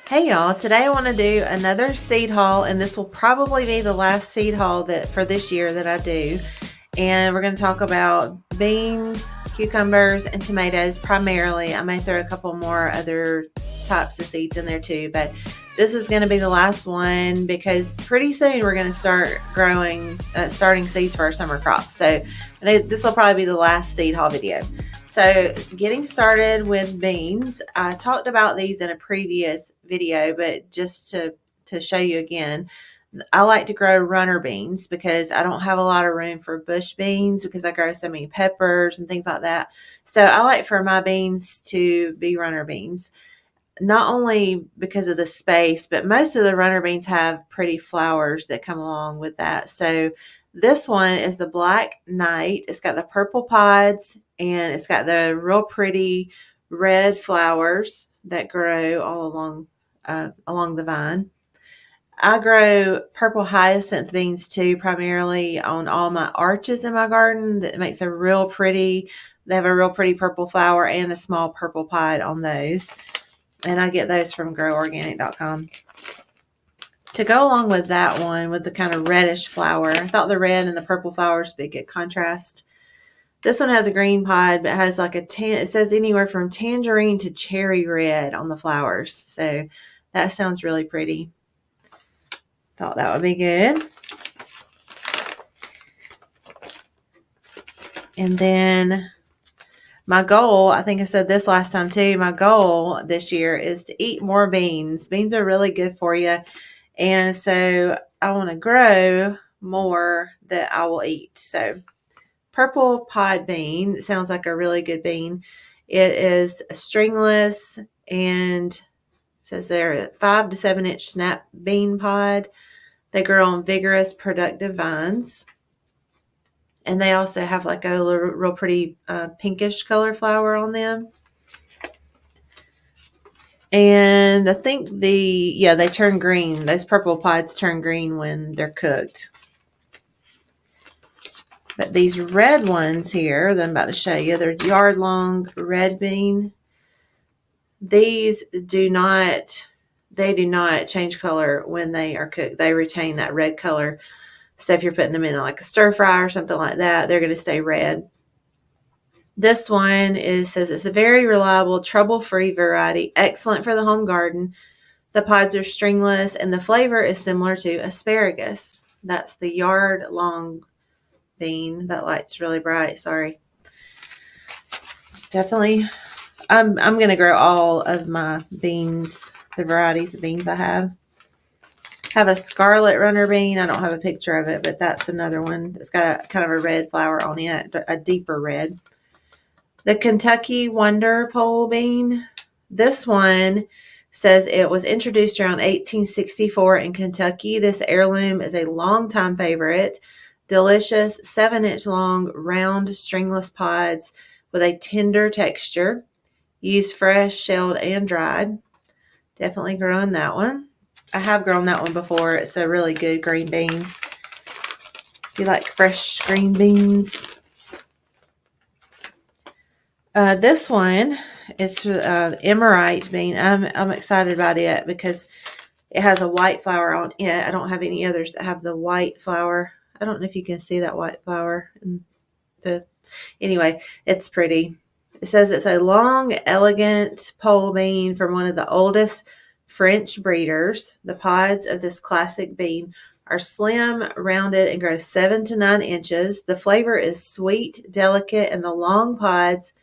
Hey y'all, today I want to do another seed haul, and this will probably be the last seed haul that for this year that I do. And we're going to talk about beans, cucumbers, and tomatoes primarily. I may throw a couple more other types of seeds in there too, but this is going to be the last one because pretty soon we're going to start starting seeds for our summer crops. So this will probably be the last seed haul video. So getting started with beans, I talked about these in a previous video, but just to show you again, I like to grow runner beans because I don't have a lot of room for bush beans because I grow so many peppers and things like that. So I like for my beans to be runner beans, not only because of the space, but most of the runner beans have pretty flowers that come along with that. So this one is the Black Knight. It's got the purple pods and it's got the real pretty red flowers that grow all along the vine. I grow purple hyacinth beans too, primarily on all my arches in my garden. That makes a real pretty, they have a real pretty purple flower and a small purple pod on those. And I get those from groworganic.com. To go along with that one, with the kind of reddish flower, I thought the red and the purple flowers would be a good contrast. This one has a green pod, but it has like it says anywhere from tangerine to cherry red on the flowers. So that sounds really pretty. Thought that would be good. And then my goal, I think I said this last time too, my goal this year is to eat more beans. Beans are really good for you. And so I want to grow more that I will eat. So purple pod bean sounds like a really good bean. It is stringless and it says they're a 5 to 7 inch snap bean pod. They grow on vigorous, productive vines. And they also have like a real pretty pinkish color flower on them. And I think they turn green. Those purple pods turn green when they're cooked. But these red ones here that I'm about to show you, they're yard long red bean. These do not change color when they are cooked. They retain that red color. So if you're putting them in like a stir fry or something like that, they're going to stay red. This one says it's a very reliable, trouble-free variety, excellent for the home garden. The pods are stringless, and the flavor is similar to asparagus. That's the yard-long bean. That light's really bright. Sorry. It's definitely. I'm going to grow all of my beans, the varieties of beans I have. Have a scarlet runner bean. I don't have a picture of it, but that's another one. It's got a kind of a red flower on it, a deeper red. The Kentucky Wonder Pole bean. This one says it was introduced around 1864 in Kentucky. This heirloom is a longtime favorite. Delicious 7-inch long, round, stringless pods with a tender texture. Used fresh, shelled, and dried. Definitely growing that one. I have grown that one before. It's a really good green bean. If you like fresh green beans. This one is emerite bean. I'm excited about it because it has a white flower on it. I don't have any others that have the white flower. I don't know if you can see that white flower. Anyway, it's pretty. It says it's a long, elegant pole bean from one of the oldest French breeders. The pods of this classic bean are slim, rounded, and grow 7 to 9 inches. The flavor is sweet, delicate, and the long pods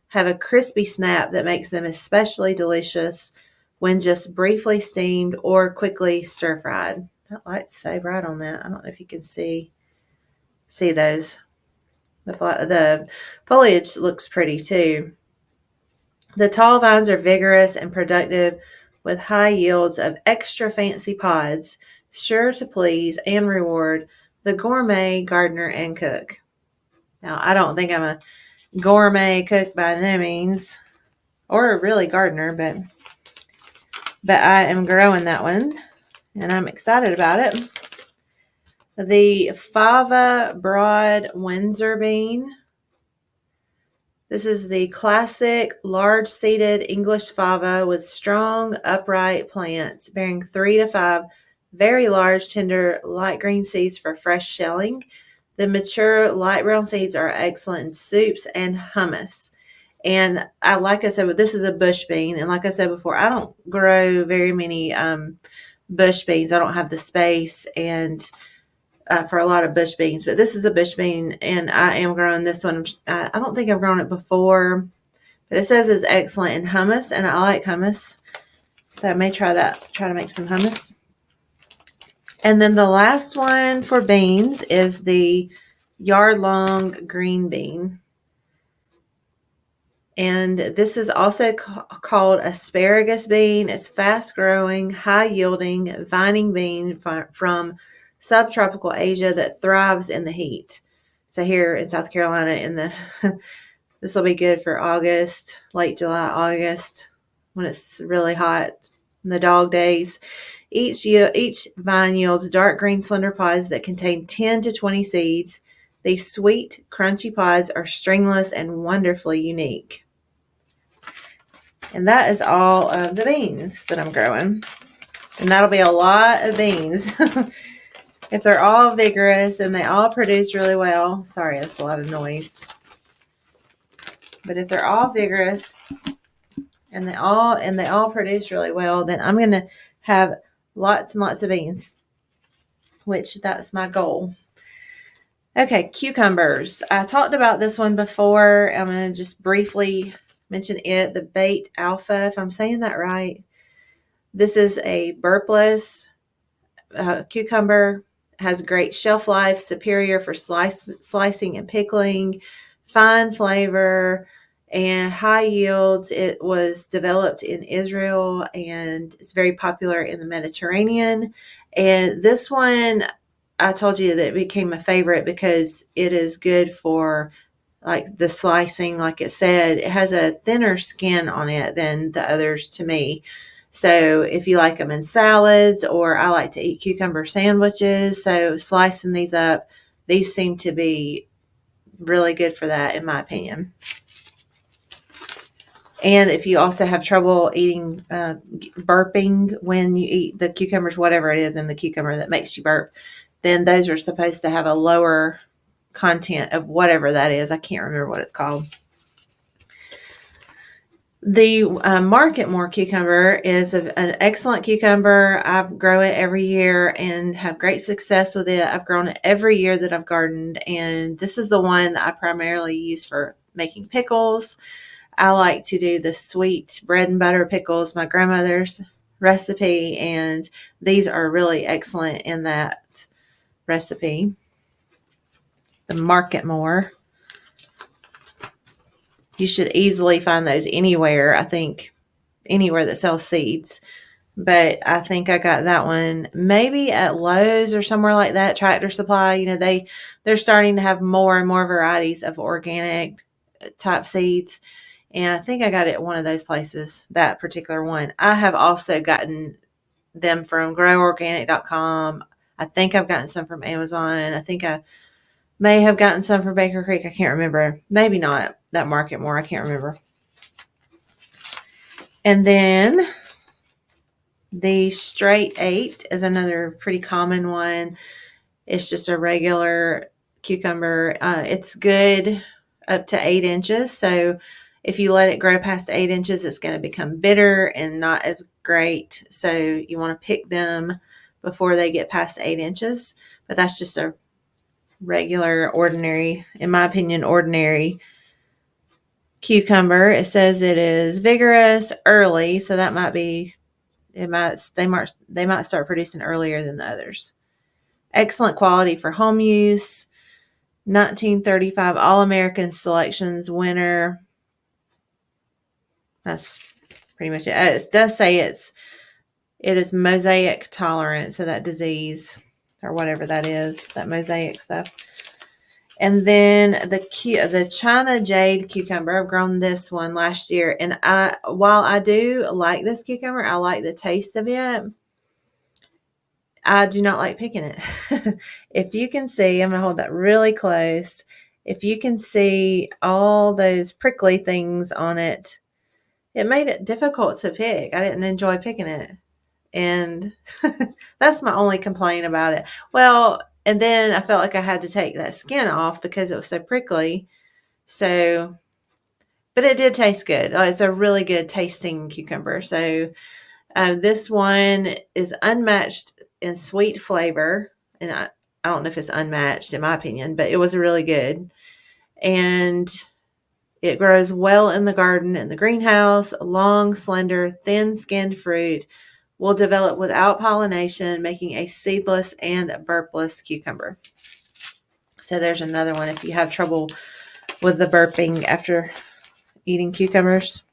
have a crispy snap that makes them especially delicious when just briefly steamed or quickly stir-fried. That light's so bright on that. I don't know if you can see those. The foliage looks pretty too. The tall vines are vigorous and productive with high yields of extra fancy pods, sure to please and reward the gourmet gardener and cook. Now, I don't think I'm a gourmet cook by no means, or a really gardener, but I am growing that one and I'm excited about it. The Fava Broad Windsor bean. This is the classic large-seeded English fava with strong, upright plants bearing 3 to 5 very large, tender, light green seeds for fresh shelling. The mature light brown seeds are excellent in soups and hummus. And like I said, this is a bush bean. And like I said before, I don't grow very many bush beans. I don't have the space and for a lot of bush beans, but this is a bush bean, and I am growing this one. I don't think I've grown it before, but it says it's excellent in hummus, and I like hummus, so I may try to make some hummus. And then the last one for beans is the yard-long green bean. And this is also called asparagus bean. It's fast-growing, high-yielding, vining bean from subtropical Asia that thrives in the heat. So here in South Carolina, this will be good for August, late July, August, when it's really hot in the dog days. Each vine yields dark green slender pods that contain 10 to 20 seeds. These sweet, crunchy pods are stringless and wonderfully unique. And that is all of the beans that I'm growing. And that'll be a lot of beans. If they're all vigorous and they all produce really well. Sorry, that's a lot of noise. But if they're all vigorous and they all produce really well, then I'm going to have lots and lots of beans, which that's my goal. Okay, cucumbers. I talked about this one before. I'm going to just briefly mention it, the Bait Alpha, if I'm saying that right. This is a burpless cucumber, has great shelf life, superior for slicing and pickling, fine flavor, and high yields. It was developed in Israel and it's very popular in the Mediterranean. And this one, I told you that it became a favorite because it is good for like the slicing. Like it said, it has a thinner skin on it than the others to me. So if you like them in salads, or I like to eat cucumber sandwiches, so slicing these up, these seem to be really good for that, in my opinion. And if you also have trouble eating, burping when you eat the cucumbers, whatever it is in the cucumber that makes you burp, then those are supposed to have a lower content of whatever that is. I can't remember what it's called. The Market More cucumber is an excellent cucumber. I grow it every year and have great success with it. I've grown it every year that I've gardened, and this is the one that I primarily use for making pickles. I like to do the sweet bread and butter pickles, my grandmother's recipe, and these are really excellent in that recipe. The Market More. You should easily find those anywhere, I think, anywhere that sells seeds. But I think I got that one maybe at Lowe's or somewhere like that, Tractor Supply. You know, they're starting to have more and more varieties of organic type seeds. And I think I got it at one of those places, that particular one. I have also gotten them from groworganic.com. I think I've gotten some from Amazon. I think I may have gotten some from Baker Creek. I can't remember. Maybe not. That Market More. I can't remember. And then the Straight 8 is another pretty common one. It's just a regular cucumber. It's good up to 8 inches. So if you let it grow past 8 inches, it's going to become bitter and not as great. So you want to pick them before they get past 8 inches. But that's just a regular, ordinary, in my opinion, ordinary cucumber. It says it is vigorous early, so that might be, they might start producing earlier than the others. Excellent quality for home use. 1935 All-American Selections winner. That's pretty much it. It does say it is mosaic tolerant, so that disease or whatever that is, that mosaic stuff. And then the China Jade cucumber, I've grown this one last year. And while I do like this cucumber, I like the taste of it, I do not like picking it. If you can see, I'm going to hold that really close. if you can see all those prickly things on it, it made it difficult to pick. I didn't enjoy picking it. And that's my only complaint about it. Well, and then I felt like I had to take that skin off because it was so prickly. So, but it did taste good. It's a really good tasting cucumber. So, this one is unmatched in sweet flavor. And I don't know if it's unmatched in my opinion, but it was really good. And it grows well in the garden and the greenhouse. Long, slender, thin-skinned fruit will develop without pollination, making a seedless and burpless cucumber. So there's another one if you have trouble with the burping after eating cucumbers.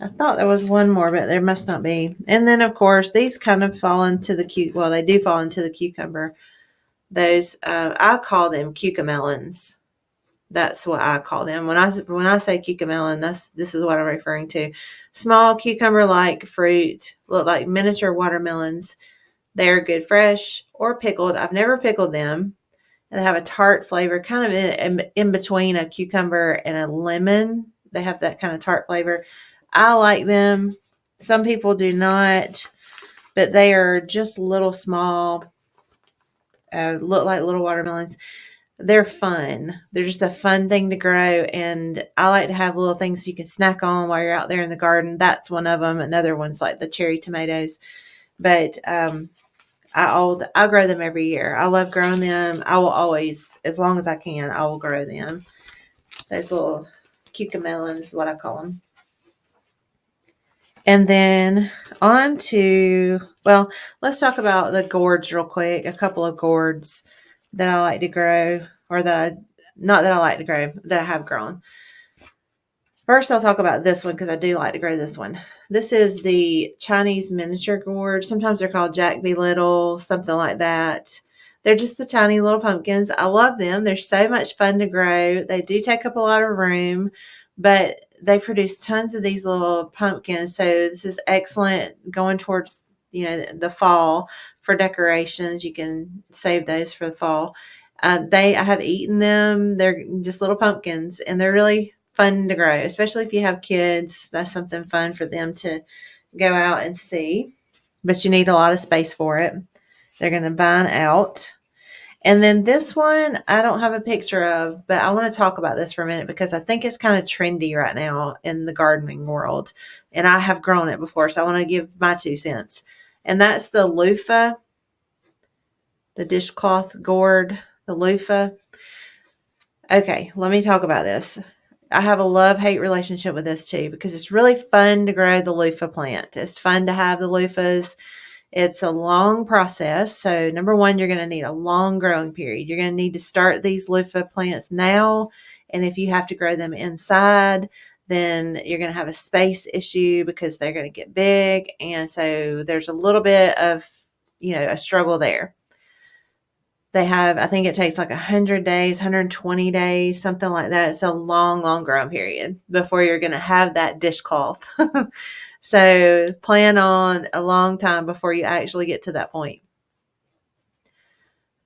I thought there was one more, but there must not be. And then, of course, these kind of fall into the well, they do fall into the cucumber. Those, I call them cucamelons. That's what I call them. When I say cucamelon, this is what I'm referring to. Small cucumber-like fruit, look like miniature watermelons. They are good fresh or pickled. I've never pickled them. And they have a tart flavor, kind of in between a cucumber and a lemon. They have that kind of tart flavor. I like them. Some people do not, but they are just little small, look like little watermelons. They're fun. They're just a fun thing to grow. And I like to have little things you can snack on while you're out there in the garden. That's one of them. Another one's like the cherry tomatoes. But I grow them every year. I love growing them. I will always, as long as I can, I will grow them. Those little cucamelons is what I call them. And then on to, well, let's talk about the gourds real quick. A couple of gourds that I like to grow, or not that I like to grow, that I have grown. First, I'll talk about this one because I do like to grow this one. This is the Chinese miniature gourd. Sometimes they're called Jack B. Little, something like that. They're just the tiny little pumpkins. I love them. They're so much fun to grow. They do take up a lot of room, but they produce tons of these little pumpkins. So this is excellent going towards, the fall for decorations. You can save those for the fall. I have eaten them. They're just little pumpkins, and they're really fun to grow, especially if you have kids. That's something fun for them to go out and see. But you need a lot of space for it. They're going to vine out. And then this one, I don't have a picture of, but I want to talk about this for a minute because I think it's kind of trendy right now in the gardening world. And I have grown it before, so I want to give my 2 cents. And that's the Loofah, the dishcloth gourd, the Loofah. Okay, let me talk about this. I have a love-hate relationship with this too because it's really fun to grow the loofah plant. It's fun to have the loofahs. It's a long process. So number one, you're going to need a long growing period. You're going to need to start these loofah plants now. And if you have to grow them inside, then you're going to have a space issue because they're going to get big. And so there's a little bit of, a struggle there. They have, I think it takes like 100 days, 120 days, something like that. It's a long, long growing period before you're going to have that dishcloth. So plan on a long time before you actually get to that point.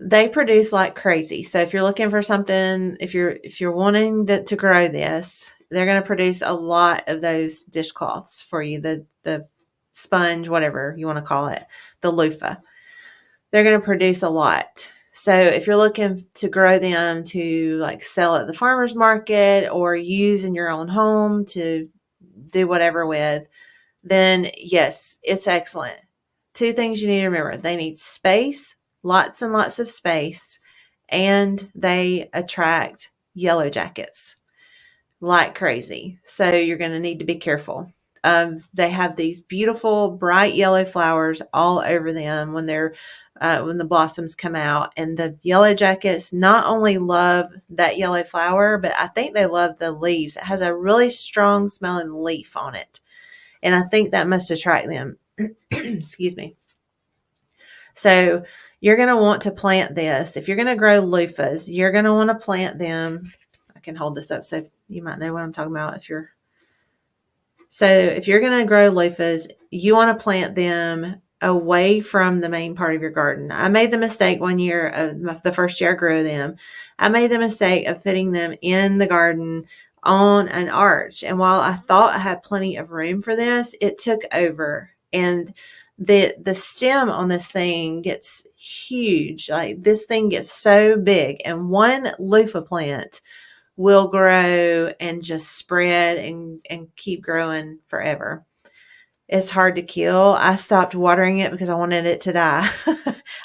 They produce like crazy. So if you're looking for something, if you're wanting to grow this, they're going to produce a lot of those dishcloths for you. The sponge, whatever you want to call it, the loofah. They're going to produce a lot. So if you're looking to grow them to like sell at the farmer's market or use in your own home to do whatever with, then yes, it's excellent. 2 things you need to remember. They need space, lots and lots of space, and they attract yellow jackets like crazy. So you're going to need to be careful. They have these beautiful bright yellow flowers all over them when the blossoms come out, and the yellow jackets not only love that yellow flower, but I think they love the leaves. It has a really strong smelling leaf on it. And I think that must attract them. Excuse me. So you're going to want to plant this. If you're going to grow loofahs, you're going to want to plant them. I can hold this up so you might know what I'm talking about. So if you're going to grow loofahs, you want to plant them away from the main part of your garden. I made the mistake one year, the first year I grew them, I made the mistake of putting them in the garden on an arch. And while I thought I had plenty of room for this, it took over. And the stem on this thing gets huge. Like this thing gets so big, and one loofah plant will grow and just spread and keep growing forever. It's hard to kill. I stopped watering it because I wanted it to die.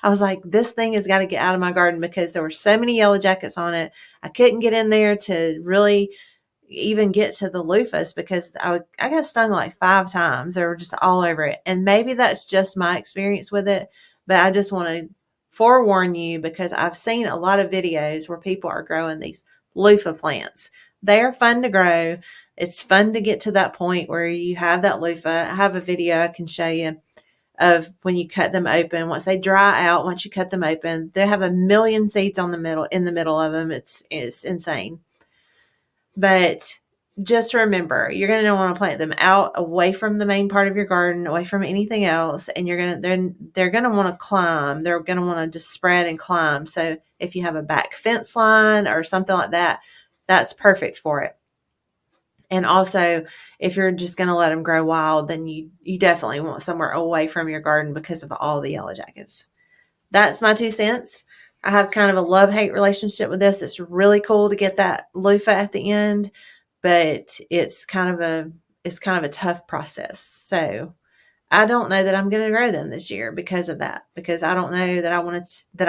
I was like, this thing has got to get out of my garden because there were so many yellow jackets on it. I couldn't get in there to really even get to the loofahs because I got stung like 5 times. They were just all over it. And maybe that's just my experience with it, but I just want to forewarn you because I've seen a lot of videos where people are growing these loofah plants. They are fun to grow. It's fun to get to that point where you have that loofah. I have a video I can show you of when you cut them open. Once they dry out, once you cut them open, they have a million seeds in the middle of them. It's insane. But just remember, you're going to want to plant them out away from the main part of your garden, away from anything else, and they're going to want to climb. They're going to want to just spread and climb. So if you have a back fence line or something like that, that's perfect for it. And also, if you're just going to let them grow wild, then you definitely want somewhere away from your garden because of all the yellow jackets. That's my 2 cents. I have kind of a love-hate relationship with this. It's really cool to get that loofah at the end, but it's kind of a tough process. So I don't know that I'm going to grow them this year because of that, because I don't know that I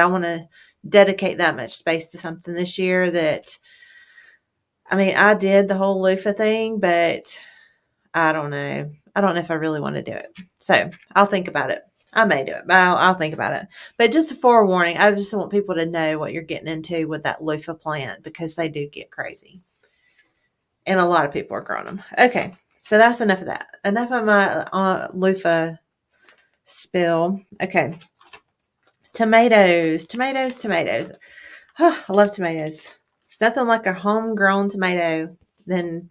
want to dedicate that much space to something this year I did the whole loofah thing, but I don't know. I don't know if I really want to do it. So I'll think about it. I may do it, but I'll think about it. But just a forewarning, I just want people to know what you're getting into with that loofah plant because they do get crazy. And a lot of people are growing them. Okay, so that's enough of that. Enough of my loofah spill. Okay, tomatoes. Oh, I love tomatoes. Nothing like a homegrown tomato than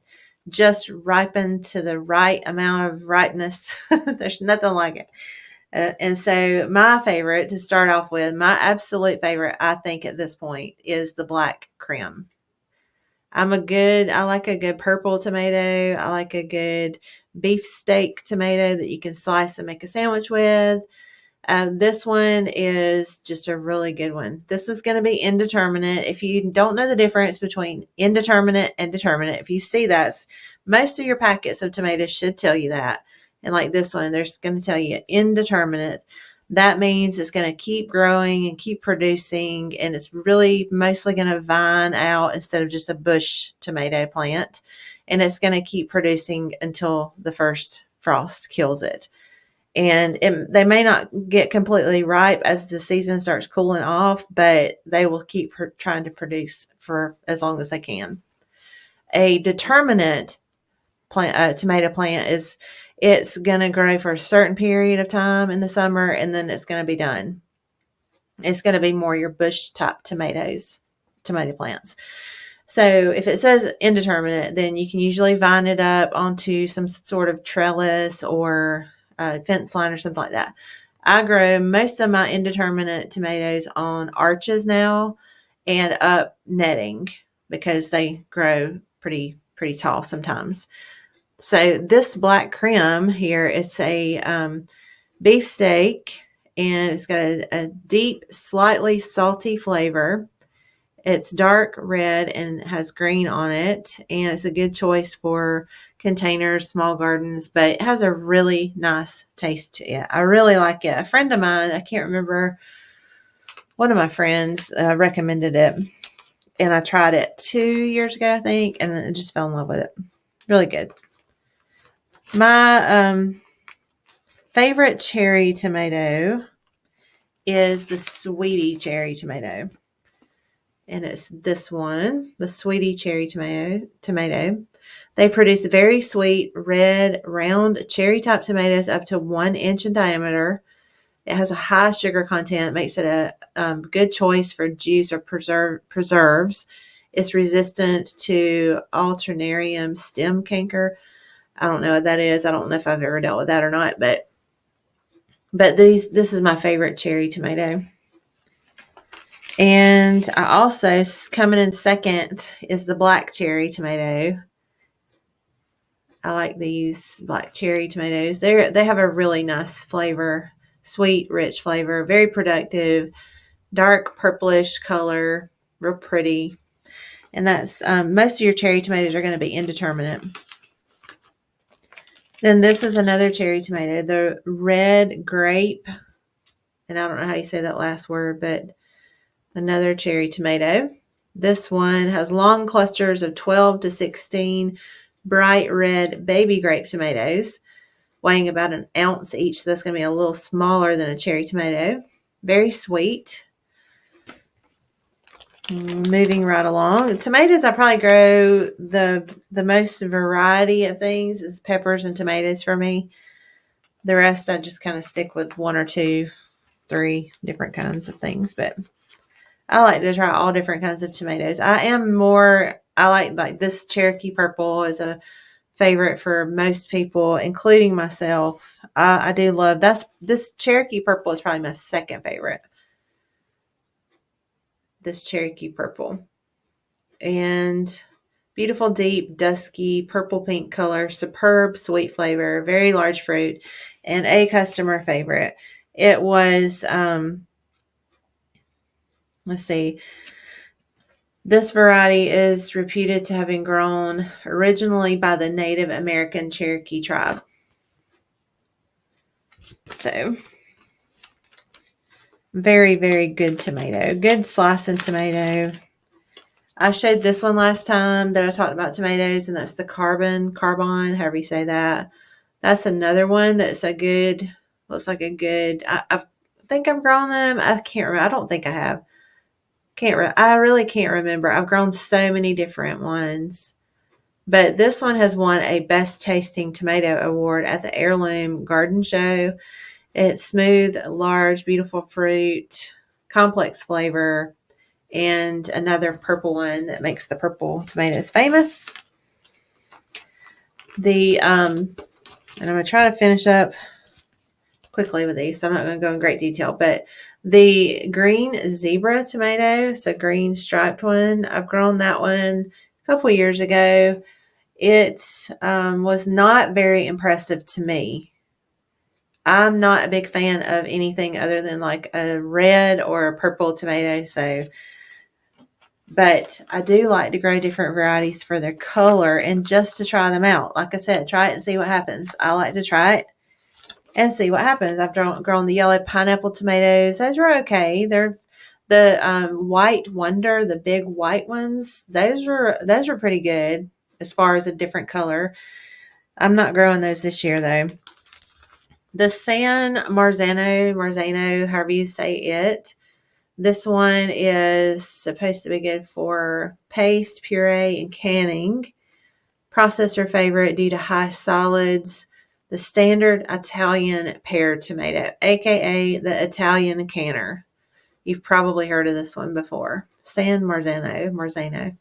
just ripened to the right amount of ripeness. There's nothing like it. And so my favorite to start off with, my absolute favorite, I think at this point, is the black Krim. I like a good purple tomato. I like a good beefsteak tomato that you can slice and make a sandwich with. This one is just a really good one. This is going to be indeterminate. If you don't know the difference between indeterminate and determinate, if you see that, most of your packets of tomatoes should tell you that. And like this one, they're going to tell you indeterminate. That means it's going to keep growing and keep producing, and it's really mostly going to vine out instead of just a bush tomato plant. And it's going to keep producing until the first frost kills it. And they may not get completely ripe as the season starts cooling off, but they will keep trying to produce for as long as they can. A determinate tomato plant it's going to grow for a certain period of time in the summer, and then it's going to be done. It's going to be more your bush type tomato plants. So if it says indeterminate, then you can usually vine it up onto some sort of trellis or fence line or something like that. I grow most of my indeterminate tomatoes on arches now and up netting because they grow pretty tall sometimes. So this black Krim here, it's a beefsteak, and it's got a deep, slightly salty flavor. It's dark red and has green on it, and it's a good choice for containers, small gardens, but it has a really nice taste to it. I really like it. A friend of mine, I can't remember, one of my friends recommended it, and I tried it 2 years ago, I think, and I just fell in love with it. Really good. My favorite cherry tomato is the sweetie cherry tomato. And it's this one, the sweetie cherry tomato. They produce very sweet, red, round cherry-type tomatoes up to 1 inch in diameter. It has a high sugar content, makes it a good choice for juice or preserves. It's resistant to Alternarium stem canker. I don't know what that is. I don't know if I've ever dealt with that or not, but But this is my favorite cherry tomato. And I also, coming in second is the black cherry tomato. I like these black cherry tomatoes. They have a really nice flavor, sweet, rich flavor, very productive, dark purplish color, real pretty. And that's most of your cherry tomatoes are going to be indeterminate. Then this is another cherry tomato, the red grape. And I don't know how you say that last word, but another cherry tomato. This one has long clusters of 12 to 16 bright red baby grape tomatoes, weighing about an ounce each. So that's going to be a little smaller than a cherry tomato. Very sweet. Moving right along. Tomatoes, I probably grow the most variety of things is peppers and tomatoes for me. The rest I just kind of stick with 1 or 2, 3 different kinds of things. But I like to try all different kinds of tomatoes. I like this Cherokee purple is a favorite for most people, including myself. I do love this Cherokee purple is probably my second favorite. This Cherokee purple. And beautiful, deep, dusky, purple pink color, superb sweet flavor, very large fruit, and a customer favorite. It was, let's see, this variety is reputed to have been grown originally by the Native American Cherokee tribe. So, very, very good tomato. Good slicing tomato. I showed this one last time that I talked about tomatoes, and that's the carbon, however you say that. That's another one that's a good, looks like a good, I think I've grown them. I can't remember. I don't think I have. I really can't remember. I've grown so many different ones. But this one has won a Best Tasting Tomato Award at the Heirloom Garden Show. It's smooth, large, beautiful fruit, complex flavor, and another purple one that makes the purple tomatoes famous. And I'm going to try to finish up quickly with these, so I'm not going to go in great detail, but the green zebra tomato, so green striped one, I've grown that one a couple years ago. It was not very impressive to me. I'm not a big fan of anything other than like a red or a purple tomato, but I do like to grow different varieties for their color and just to try them out. Like I said, try it and see what happens. I like to try it and see what happens. I've grown the yellow pineapple tomatoes. Those are okay. They're the white wonder, the big white ones. Those are pretty good as far as a different color. I'm not growing those this year though. The San Marzano, however you say it. This one is supposed to be good for paste, puree, and canning. Processor favorite due to high solids. The standard Italian pear tomato, aka the Italian canner. You've probably heard of this one before. San Marzano.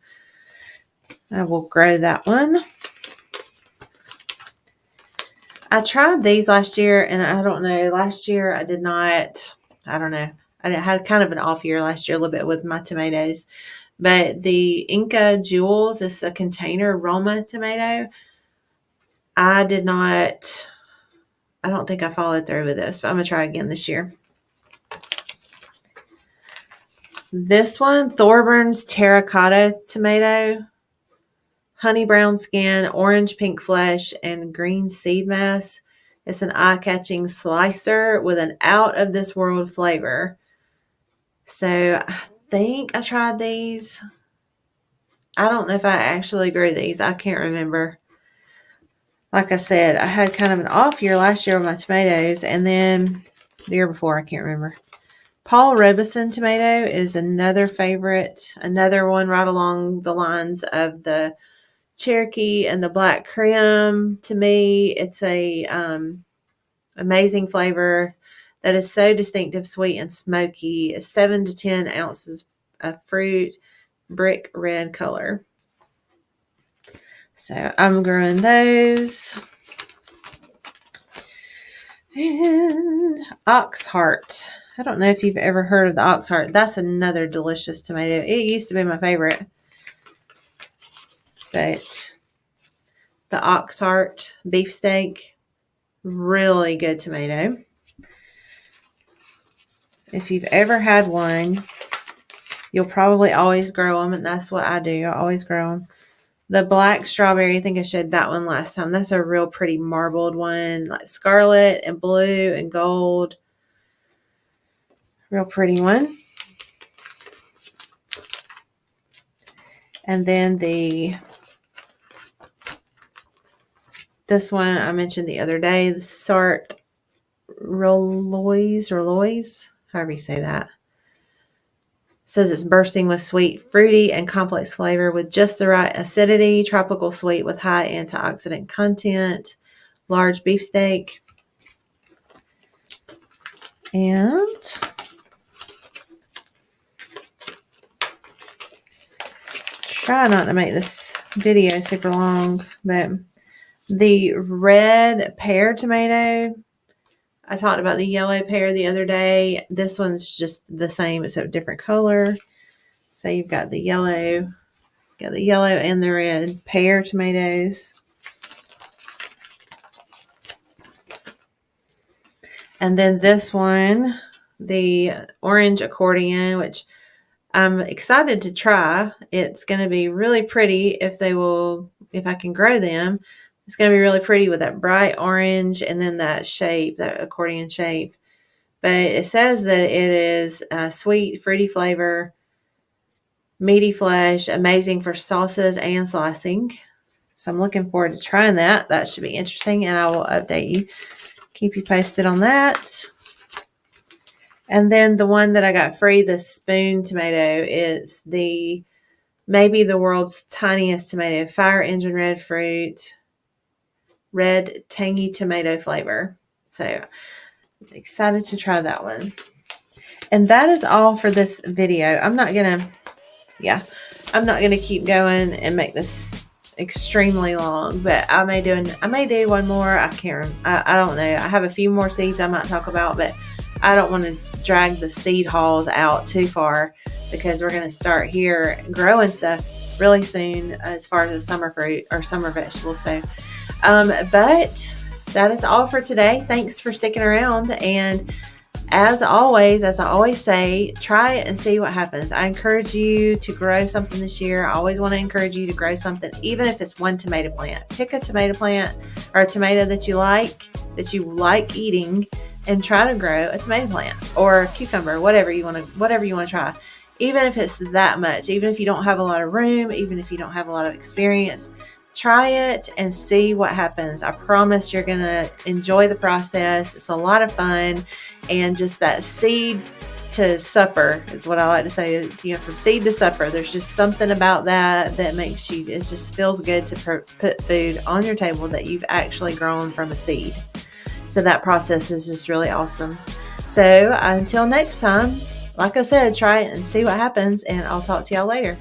I will grow that one. I tried these last year, and I don't know. Last year I did not. I don't know. I had kind of an off year last year a little bit with my tomatoes. But the Inca Jewels is a container Roma tomato. I don't think I followed through with this, but I'm going to try again this year. This one, Thorburns Terracotta Tomato. Honey brown skin, orange pink flesh, and green seed mass. It's an eye-catching slicer with an out-of-this-world flavor. So I think I tried these. I don't know if I actually grew these. I can't remember. Like I said, I had kind of an off year last year with my tomatoes, and then the year before, I can't remember. Paul Robeson tomato is another favorite, another one right along the lines of the Cherokee and the Black Krim. To me, it's a amazing flavor that is so distinctive, sweet, and smoky. 7 to 10 ounces of fruit, brick red color. So I'm growing those. And ox heart. I don't know if you've ever heard of the ox heart. That's another delicious tomato. It used to be my favorite. But the ox heart beefsteak, really good tomato. If you've ever had one, you'll probably always grow them, and that's what I do. I always grow them. The black strawberry, I think I showed that one last time. That's a real pretty marbled one, like scarlet and blue and gold. Real pretty one. And then this one I mentioned the other day, the Sart Rollois, however you say that. Says it's bursting with sweet, fruity, and complex flavor with just the right acidity, tropical sweet with high antioxidant content, large beefsteak. And try not to make this video super long, but the red pear tomato, I talked about the yellow pear the other day. This one's just the same except different color. So you've got the yellow, and the red pear tomatoes. And then this one, the orange accordion, which I'm excited to try. It's going to be really pretty if I can grow them. It's going to be really pretty with that bright orange and then that shape, that accordion shape. But it says that it is a sweet, fruity flavor, meaty flesh, amazing for sauces and slicing. So I'm looking forward to trying that. That should be interesting, and I will update you, keep you posted on that. And then the one that I got free, the spoon tomato, is maybe the world's tiniest tomato, fire engine red fruit, red tangy tomato flavor. So I'm excited to try that one. And that is all for this video. I'm not gonna keep going and make this extremely long, but I may do one more. I don't know. I have a few more seeds I might talk about, but I don't want to drag the seed hauls out too far because we're going to start here growing stuff really soon as far as the summer fruit or summer vegetables. So, but that is all for today. Thanks for sticking around. And as always, as I always say, try it and see what happens. I encourage you to grow something this year. I always want to encourage you to grow something, even if it's one tomato plant. Pick a tomato plant or a tomato that you like eating, and try to grow a tomato plant or a cucumber, whatever you want to try. Even if it's that much, even if you don't have a lot of room, even if you don't have a lot of experience, try it and see what happens. I promise you're going to enjoy the process. It's a lot of fun. And just that seed to supper is what I like to say. From seed to supper, there's just something about that makes it just feels good to put food on your table that you've actually grown from a seed. So that process is just really awesome. So until next time, like I said, try it and see what happens, and I'll talk to y'all later.